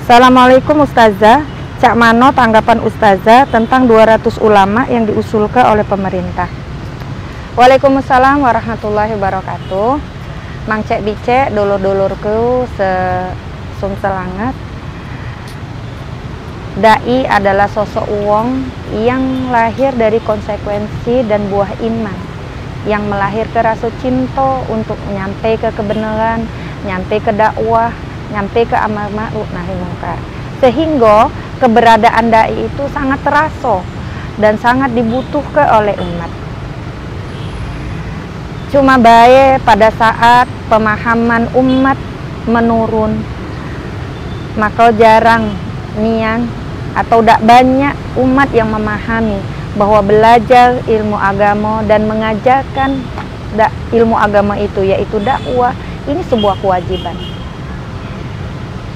Assalamualaikum Ustazah. Cak mano tanggapan Ustazah tentang 200 ulama yang diusulkan oleh pemerintah? Waalaikumsalam warahmatullahi wabarakatuh. Mang cek bicek dulur-dulurku sumselanget. Dai adalah sosok wong yang lahir dari konsekuensi dan buah iman, yang melahirkan rasa cinta untuk nyampe ke kebenaran, nyampe ke dakwah, nyampe ke amal ma'ruf nahi mungkar. Sehingga keberadaan dai itu sangat terasa dan sangat dibutuhkan oleh umat. Cuma baik pada saat pemahaman umat menurun, maka jarang nian atau tidak banyak umat yang memahami bahwa belajar ilmu agama dan mengajarkan ilmu agama itu, yaitu dakwah, ini sebuah kewajiban.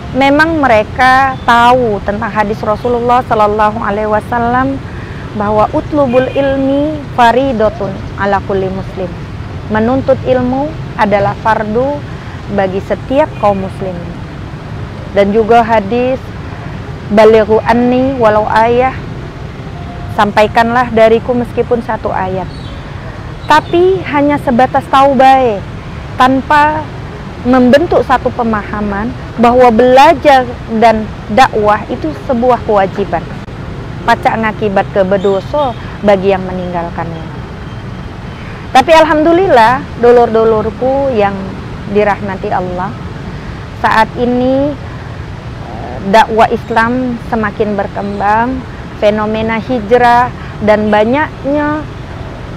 Memang mereka tahu tentang hadis Rasulullah Sallallahu Alaihi Wasallam bahwa utlubul ilmi faridotun ala kulli muslim. Menuntut ilmu adalah fardu bagi setiap kaum muslimin. Dan juga hadis balighu anni walau ayah, sampaikanlah dariku meskipun satu ayat. Tapi hanya sebatas tahu baik, tanpa membentuk satu pemahaman bahwa belajar dan dakwah itu sebuah kewajiban. Pacak ngakibat ke berdosa bagi yang meninggalkannya. Tapi alhamdulillah dulur-dulurku yang dirahmati Allah, saat ini dakwah Islam semakin berkembang, fenomena hijrah dan banyaknya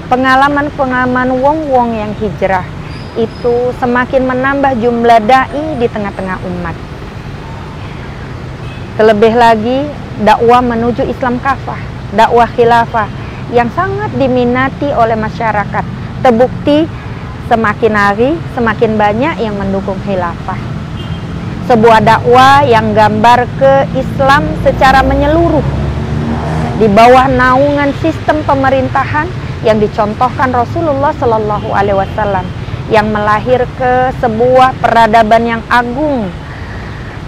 pengalaman-pengalaman wong-wong yang hijrah itu semakin menambah jumlah dai di tengah-tengah umat. Terlebih lagi dakwah menuju Islam kafah, dakwah khilafah yang sangat diminati oleh masyarakat. Terbukti semakin hari semakin banyak yang mendukung khilafah. Sebuah dakwah yang gambar ke Islam secara menyeluruh di bawah naungan sistem pemerintahan yang dicontohkan Rasulullah Sallallahu Alaihi Wasallam, yang melahirkan sebuah peradaban yang agung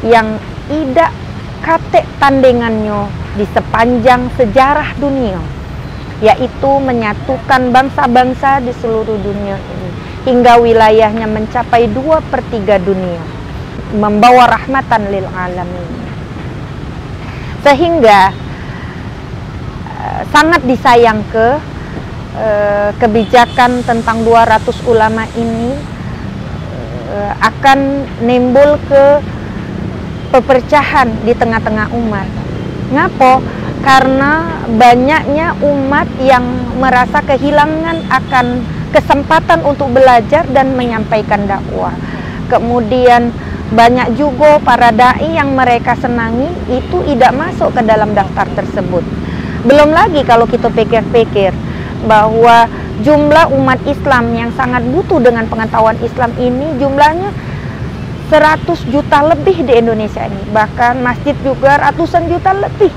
yang tidak katek tandingannya di sepanjang sejarah dunia, yaitu menyatukan bangsa-bangsa di seluruh dunia ini hingga wilayahnya mencapai 2/3 dunia, membawa rahmatan lil alamin. Sehingga sangat disayangkan kebijakan tentang 200 ulama ini akan nimbul ke perpecahan di tengah-tengah umat. Ngapa? Karena banyaknya umat yang merasa kehilangan akan kesempatan untuk belajar dan menyampaikan dakwah. Kemudian banyak juga para dai yang mereka senangi itu tidak masuk ke dalam daftar tersebut. Belum lagi kalau kita pikir-pikir bahwa jumlah umat Islam yang sangat butuh dengan pengetahuan Islam ini jumlahnya 100 juta lebih di Indonesia ini, bahkan masjid juga ratusan juta lebih.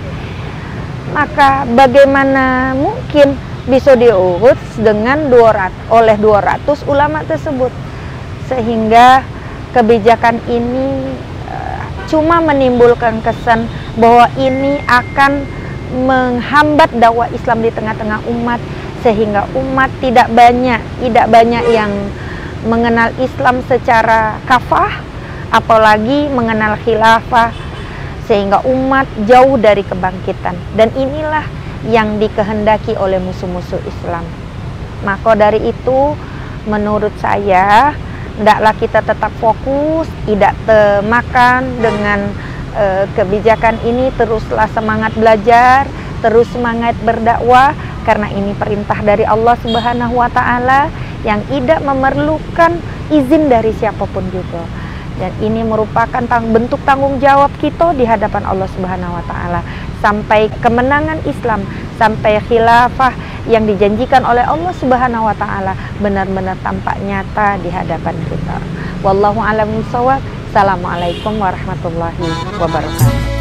Maka bagaimana mungkin bisa diurus dengan 200 ulama tersebut? Sehingga kebijakan ini cuma menimbulkan kesan bahwa ini akan menghambat dakwah Islam di tengah-tengah umat, sehingga umat tidak banyak yang mengenal Islam secara kafah, apalagi mengenal khilafah, sehingga umat jauh dari kebangkitan. Dan inilah yang dikehendaki oleh musuh-musuh Islam. Maka dari itu menurut saya hendaklah kita tetap fokus, tidak termakan dengan kebijakan ini. Teruslah semangat belajar, terus semangat berdakwah, karena ini perintah dari Allah Subhanahu wa Ta'ala yang tidak memerlukan izin dari siapapun juga. Dan ini merupakan bentuk tanggung jawab kita di hadapan Allah Subhanahu wa Ta'ala, sampai kemenangan Islam, sampai khilafah yang dijanjikan oleh Allah Subhanahu wa Ta'ala benar-benar tampak nyata di hadapan kita. Wallahu a'lam bishawab. Assalamualaikum warahmatullahi wabarakatuh.